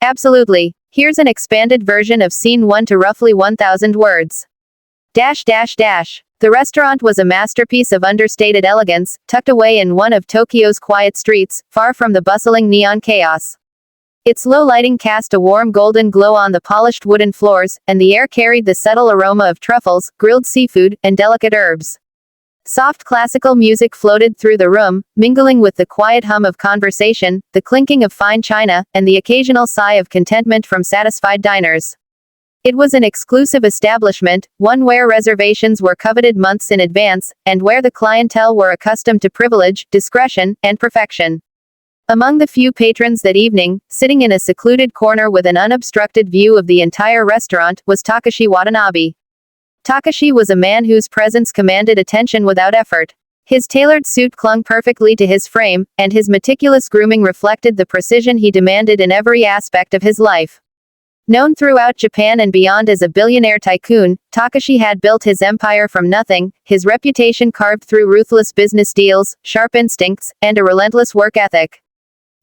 Absolutely. Here's an expanded version of scene 1 to roughly 1,000 words. Dash dash dash. The restaurant was a masterpiece of understated elegance, tucked away in one of Tokyo's quiet streets, far from the bustling neon chaos. Its low lighting cast a warm golden glow on the polished wooden floors, and the air carried the subtle aroma of truffles, grilled seafood, and delicate herbs. Soft classical music floated through the room, mingling with the quiet hum of conversation, the clinking of fine china, and the occasional sigh of contentment from satisfied diners. It was an exclusive establishment, one where reservations were coveted months in advance, and where the clientele were accustomed to privilege, discretion, and perfection. Among the few patrons that evening, sitting in a secluded corner with an unobstructed view of the entire restaurant, was Takashi Watanabe. Takashi was a man whose presence commanded attention without effort. His tailored suit clung perfectly to his frame, and his meticulous grooming reflected the precision he demanded in every aspect of his life. Known throughout Japan and beyond as a billionaire tycoon, Takashi had built his empire from nothing, his reputation carved through ruthless business deals, sharp instincts, and a relentless work ethic.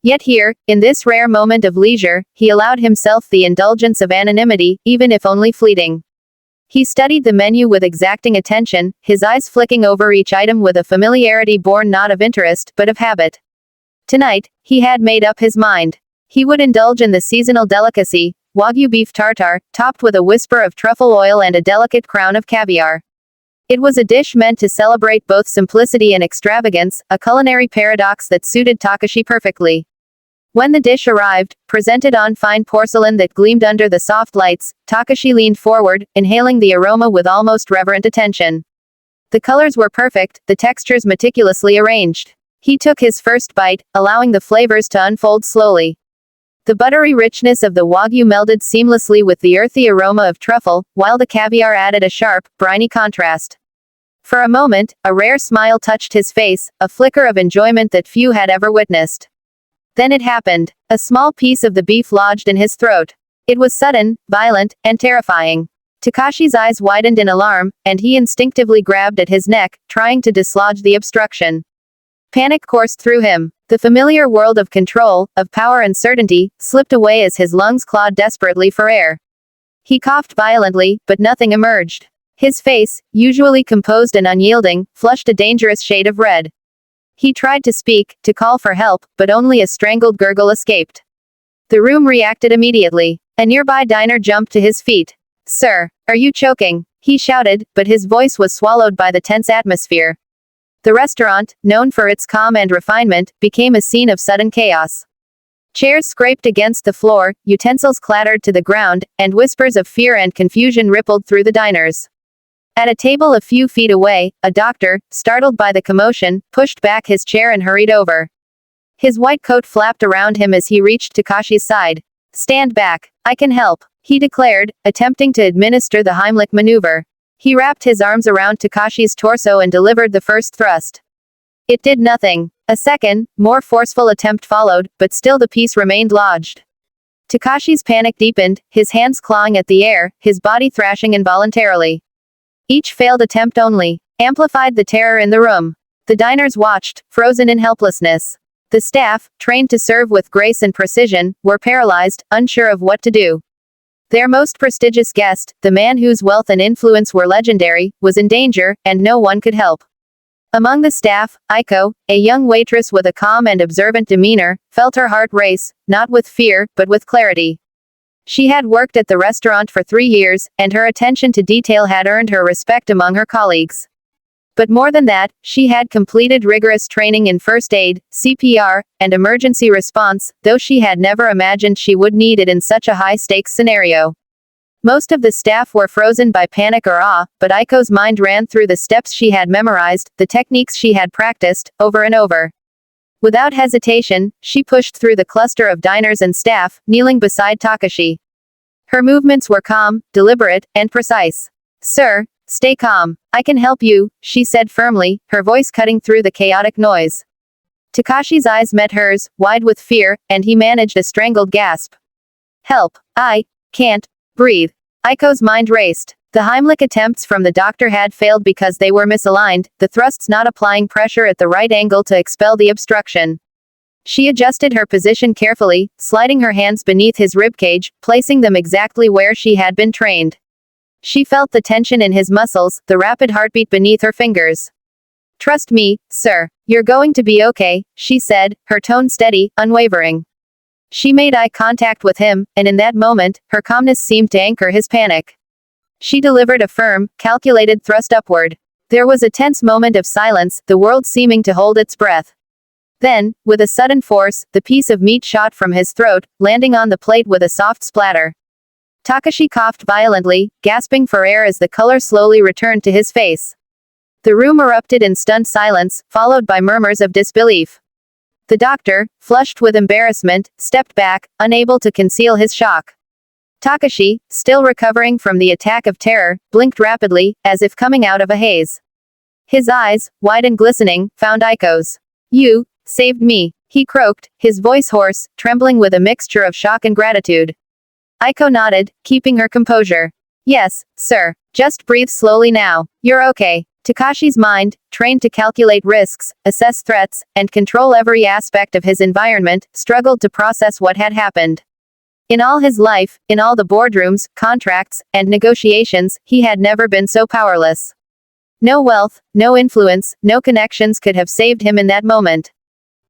Yet here, in this rare moment of leisure, he allowed himself the indulgence of anonymity, even if only fleeting. He studied the menu with exacting attention, his eyes flicking over each item with a familiarity born not of interest, but of habit. Tonight, he had made up his mind. He would indulge in the seasonal delicacy, Wagyu beef tartare, topped with a whisper of truffle oil and a delicate crown of caviar. It was a dish meant to celebrate both simplicity and extravagance, a culinary paradox that suited Takashi perfectly. When the dish arrived, presented on fine porcelain that gleamed under the soft lights, Takashi leaned forward, inhaling the aroma with almost reverent attention. The colors were perfect, the textures meticulously arranged. He took his first bite, allowing the flavors to unfold slowly. The buttery richness of the Wagyu melded seamlessly with the earthy aroma of truffle, while the caviar added a sharp, briny contrast. For a moment, a rare smile touched his face, a flicker of enjoyment that few had ever witnessed. Then it happened. A small piece of the beef lodged in his throat. It was sudden, violent, and terrifying. Takashi's eyes widened in alarm, and he instinctively grabbed at his neck, trying to dislodge the obstruction. Panic coursed through him. The familiar world of control, of power and certainty, slipped away as his lungs clawed desperately for air. He coughed violently, but nothing emerged. His face, usually composed and unyielding, flushed a dangerous shade of red. He tried to speak, to call for help, but only a strangled gurgle escaped. The room reacted immediately. A nearby diner jumped to his feet. "Sir, are you choking?" he shouted, but his voice was swallowed by the tense atmosphere. The restaurant, known for its calm and refinement, became a scene of sudden chaos. Chairs scraped against the floor, utensils clattered to the ground, and whispers of fear and confusion rippled through the diners. At a table a few feet away, a doctor, startled by the commotion, pushed back his chair and hurried over. His white coat flapped around him as he reached Takashi's side. "Stand back. I can help," he declared, attempting to administer the Heimlich maneuver. He wrapped his arms around Takashi's torso and delivered the first thrust. It did nothing. A second, more forceful attempt followed, but still the piece remained lodged. Takashi's panic deepened, his hands clawing at the air, his body thrashing involuntarily. Each failed attempt only amplified the terror in the room. The diners watched, frozen in helplessness. The staff, trained to serve with grace and precision, were paralyzed, unsure of what to do. Their most prestigious guest, the man whose wealth and influence were legendary, was in danger, and no one could help. Among the staff, Aiko, a young waitress with a calm and observant demeanor, felt her heart race, not with fear, but with clarity. She had worked at the restaurant for 3 years, and her attention to detail had earned her respect among her colleagues. But more than that, she had completed rigorous training in first aid, CPR, and emergency response, though she had never imagined she would need it in such a high-stakes scenario. Most of the staff were frozen by panic or awe, but Aiko's mind ran through the steps she had memorized, the techniques she had practiced, over and over. Without hesitation, she pushed through the cluster of diners and staff, kneeling beside Takashi. Her movements were calm, deliberate, and precise. "Sir, stay calm. I can help you," she said firmly, her voice cutting through the chaotic noise. Takashi's eyes met hers, wide with fear, and he managed a strangled gasp. "Help. I can't breathe." Aiko's mind raced. The Heimlich attempts from the doctor had failed because they were misaligned, the thrusts not applying pressure at the right angle to expel the obstruction. She adjusted her position carefully, sliding her hands beneath his ribcage, placing them exactly where she had been trained. She felt the tension in his muscles, the rapid heartbeat beneath her fingers. "Trust me, sir. You're going to be okay," she said, her tone steady, unwavering. She made eye contact with him, and in that moment, her calmness seemed to anchor his panic. She delivered a firm, calculated thrust upward. There was a tense moment of silence, the world seeming to hold its breath. Then, with a sudden force, the piece of meat shot from his throat, landing on the plate with a soft splatter. Takashi coughed violently, gasping for air as the color slowly returned to his face. The room erupted in stunned silence, followed by murmurs of disbelief. The doctor, flushed with embarrassment, stepped back, unable to conceal his shock. Takashi, still recovering from the attack of terror, blinked rapidly, as if coming out of a haze. His eyes, wide and glistening, found Aiko's. "You saved me," he croaked, his voice hoarse, trembling with a mixture of shock and gratitude. Aiko nodded, keeping her composure. "Yes, sir. Just breathe slowly now. You're okay." Takashi's mind, trained to calculate risks, assess threats, and control every aspect of his environment, struggled to process what had happened. In all his life, in all the boardrooms, contracts, and negotiations, he had never been so powerless. No wealth, no influence, no connections could have saved him in that moment.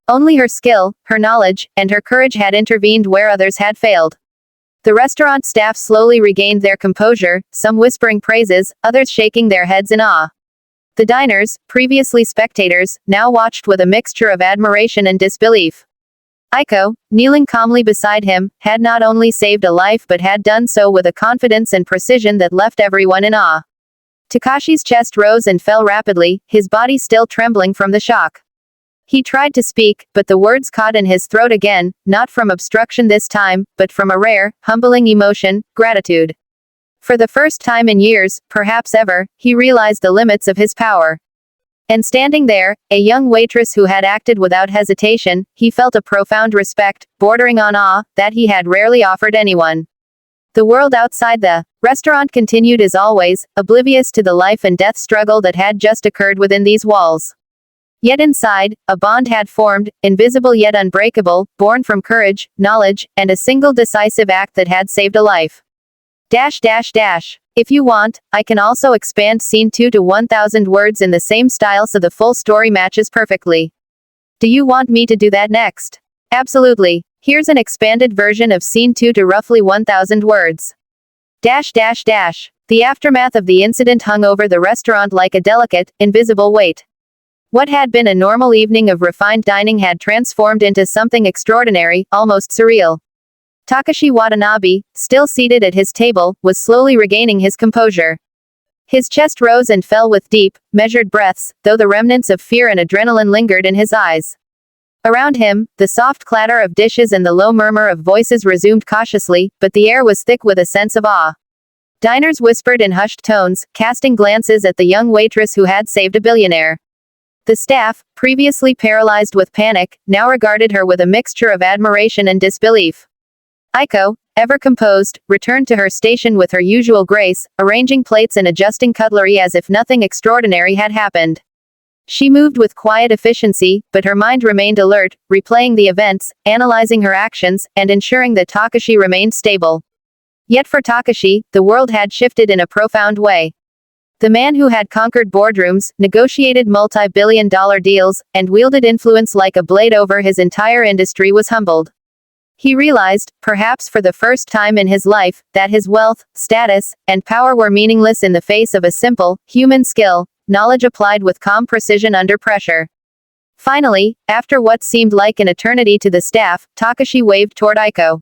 Only her skill, her knowledge, and her courage had intervened where others had failed. The restaurant staff slowly regained their composure, some whispering praises, others shaking their heads in awe. The diners, previously spectators, now watched with a mixture of admiration and disbelief. Aiko, kneeling calmly beside him, had not only saved a life but had done so with a confidence and precision that left everyone in awe. Takashi's chest rose and fell rapidly, his body still trembling from the shock. He tried to speak, but the words caught in his throat again, not from obstruction this time, but from a rare, humbling emotion, gratitude. For the first time in years, perhaps ever, he realized the limits of his power. And standing there, a young waitress who had acted without hesitation, he felt a profound respect, bordering on awe, that he had rarely offered anyone. The world outside the restaurant continued as always, oblivious to the life and death struggle that had just occurred within these walls. Yet inside, a bond had formed, invisible yet unbreakable, born from courage, knowledge, and a single decisive act that had saved a life. If you want, I can also expand scene 2 to 1,000 words in the same style so the full story matches perfectly. Do you want me to do that next? Absolutely. Here's an expanded version of scene 2 to roughly 1,000 words. The aftermath of the incident hung over the restaurant like a delicate, invisible weight. What had been a normal evening of refined dining had transformed into something extraordinary, almost surreal. Takashi Watanabe, still seated at his table, was slowly regaining his composure. His chest rose and fell with deep, measured breaths, though the remnants of fear and adrenaline lingered in his eyes. Around him, the soft clatter of dishes and the low murmur of voices resumed cautiously, but the air was thick with a sense of awe. Diners whispered in hushed tones, casting glances at the young waitress who had saved a billionaire. The staff, previously paralyzed with panic, now regarded her with a mixture of admiration and disbelief. Aiko, ever composed, returned to her station with her usual grace, arranging plates and adjusting cutlery as if nothing extraordinary had happened. She moved with quiet efficiency, but her mind remained alert, replaying the events, analyzing her actions, and ensuring that Takashi remained stable. Yet for Takashi, the world had shifted in a profound way. The man who had conquered boardrooms, negotiated multi-billion-dollar deals, and wielded influence like a blade over his entire industry was humbled. He realized, perhaps for the first time in his life, that his wealth, status, and power were meaningless in the face of a simple, human skill, knowledge applied with calm precision under pressure. Finally, after what seemed like an eternity to the staff, Takashi waved toward Aiko.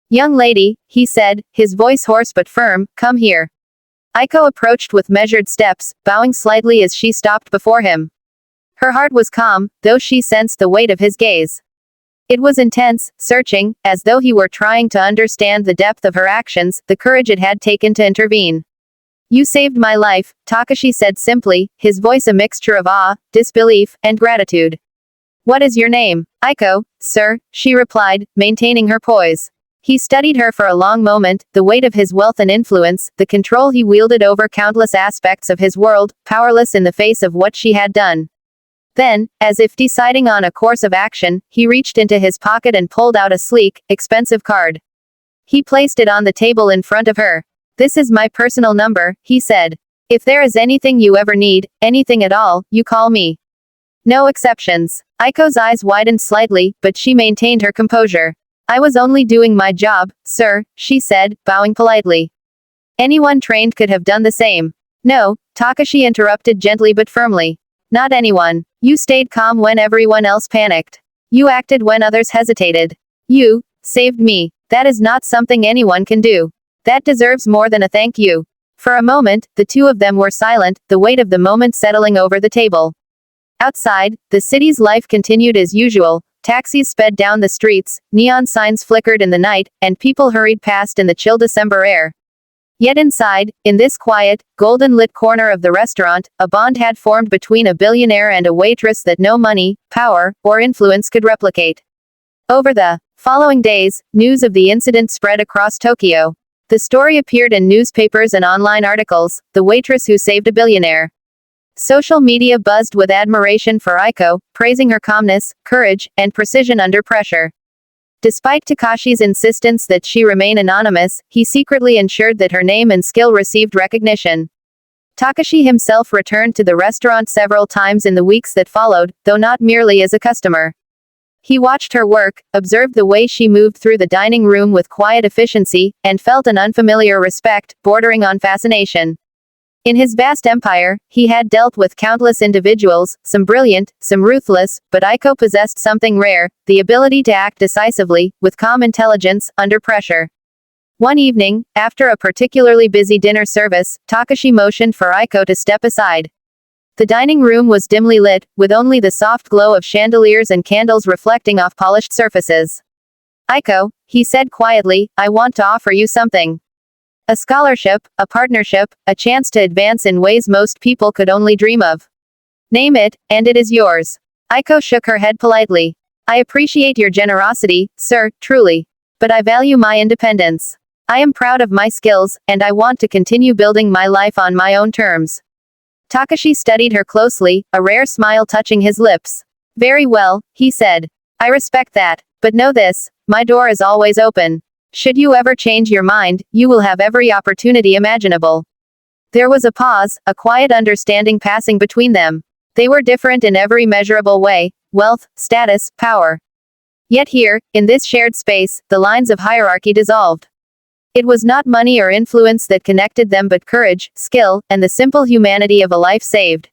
"Young lady," he said, his voice hoarse but firm, "come here." Aiko approached with measured steps, bowing slightly as she stopped before him. Her heart was calm, though she sensed the weight of his gaze. It was intense, searching, as though he were trying to understand the depth of her actions, the courage it had taken to intervene. "You saved my life," Takashi said simply, his voice a mixture of awe, disbelief, and gratitude. "What is your name?" "Aiko, sir," she replied, maintaining her poise. He studied her for a long moment, the weight of his wealth and influence, the control he wielded over countless aspects of his world, powerless in the face of what she had done. Then, as if deciding on a course of action, he reached into his pocket and pulled out a sleek, expensive card. He placed it on the table in front of her. "This is my personal number," he said. "If there is anything you ever need, anything at all, you call me. No exceptions." Aiko's eyes widened slightly, but she maintained her composure. "I was only doing my job, sir," she said, bowing politely. "Anyone trained could have done the same." "No," Takashi interrupted gently but firmly. "Not anyone. You stayed calm when everyone else panicked. You acted when others hesitated. You saved me. That is not something anyone can do. That deserves more than a thank you." For a moment, the two of them were silent, the weight of the moment settling over the table. Outside, the city's life continued as usual. Taxis sped down the streets, neon signs flickered in the night, and people hurried past in the chill December air. Yet inside, in this quiet, golden-lit corner of the restaurant, a bond had formed between a billionaire and a waitress that no money, power, or influence could replicate. Over the following days, news of the incident spread across Tokyo. The story appeared in newspapers and online articles, "The Waitress Who Saved a Billionaire." Social media buzzed with admiration for Aiko, praising her calmness, courage, and precision under pressure. Despite Takashi's insistence that she remain anonymous, he secretly ensured that her name and skill received recognition. Takashi himself returned to the restaurant several times in the weeks that followed, though not merely as a customer. He watched her work, observed the way she moved through the dining room with quiet efficiency, and felt an unfamiliar respect, bordering on fascination. In his vast empire, he had dealt with countless individuals, some brilliant, some ruthless, but Aiko possessed something rare, the ability to act decisively, with calm intelligence, under pressure. One evening, after a particularly busy dinner service, Takashi motioned for Aiko to step aside. The dining room was dimly lit, with only the soft glow of chandeliers and candles reflecting off polished surfaces. "Aiko," he said quietly, "I want to offer you something. A scholarship, a partnership, a chance to advance in ways most people could only dream of. Name it, and it is yours." Aiko shook her head politely. "I appreciate your generosity, sir, truly. But I value my independence. I am proud of my skills, and I want to continue building my life on my own terms." Takashi studied her closely, a rare smile touching his lips. "Very well," he said. "I respect that. But know this, my door is always open. Should you ever change your mind, you will have every opportunity imaginable." There was a pause, a quiet understanding passing between them. They were different in every measurable way: wealth, status, power. Yet here, in this shared space, the lines of hierarchy dissolved. It was not money or influence that connected them but courage, skill, and the simple humanity of a life saved.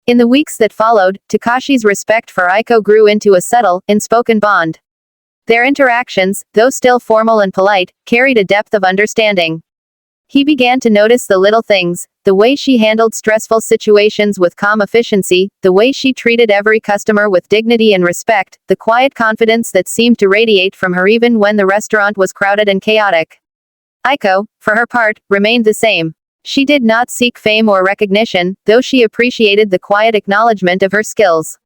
In the weeks that followed, Takashi's respect for Aiko grew into a subtle, unspoken bond. Their interactions, though still formal and polite, carried a depth of understanding. He began to notice the little things, the way she handled stressful situations with calm efficiency, the way she treated every customer with dignity and respect, the quiet confidence that seemed to radiate from her even when the restaurant was crowded and chaotic. Aiko, for her part, remained the same. She did not seek fame or recognition, though she appreciated the quiet acknowledgement of her skills.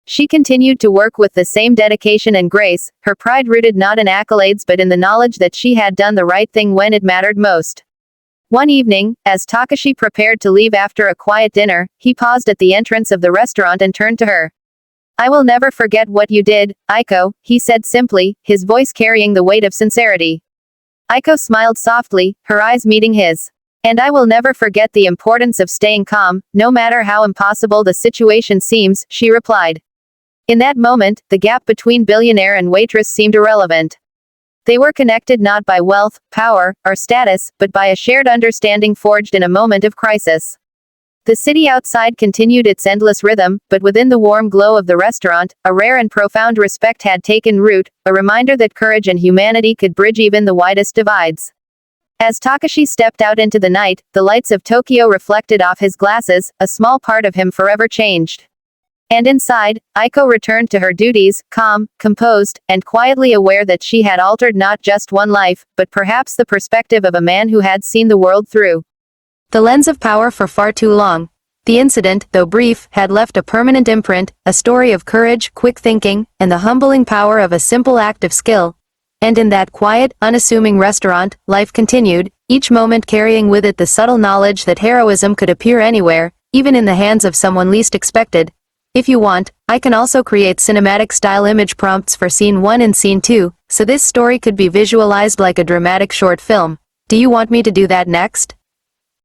She continued to work with the same dedication and grace, her pride rooted not in accolades but in the knowledge that she had done the right thing when it mattered most. One evening, as Takashi prepared to leave after a quiet dinner, he paused at the entrance of the restaurant and turned to her. "I will never forget what you did, Aiko," he said simply, his voice carrying the weight of sincerity. Aiko smiled softly, her eyes meeting his. "And I will never forget the importance of staying calm, no matter how impossible the situation seems," she replied. In that moment, the gap between billionaire and waitress seemed irrelevant. They were connected not by wealth, power, or status, but by a shared understanding forged in a moment of crisis. The city outside continued its endless rhythm, but within the warm glow of the restaurant, a rare and profound respect had taken root, a reminder that courage and humanity could bridge even the widest divides. As Takashi stepped out into the night, the lights of Tokyo reflected off his glasses, a small part of him forever changed. And inside, Aiko returned to her duties, calm, composed, and quietly aware that she had altered not just one life, but perhaps the perspective of a man who had seen the world through the lens of power for far too long. The incident, though brief, had left a permanent imprint, a story of courage, quick thinking, and the humbling power of a simple act of skill. And in that quiet, unassuming restaurant, life continued, each moment carrying with it the subtle knowledge that heroism could appear anywhere, even in the hands of someone least expected. If you want, I can also create cinematic-style image prompts for Scene 1 and Scene 2, so this story could be visualized like a dramatic short film. Do you want me to do that next?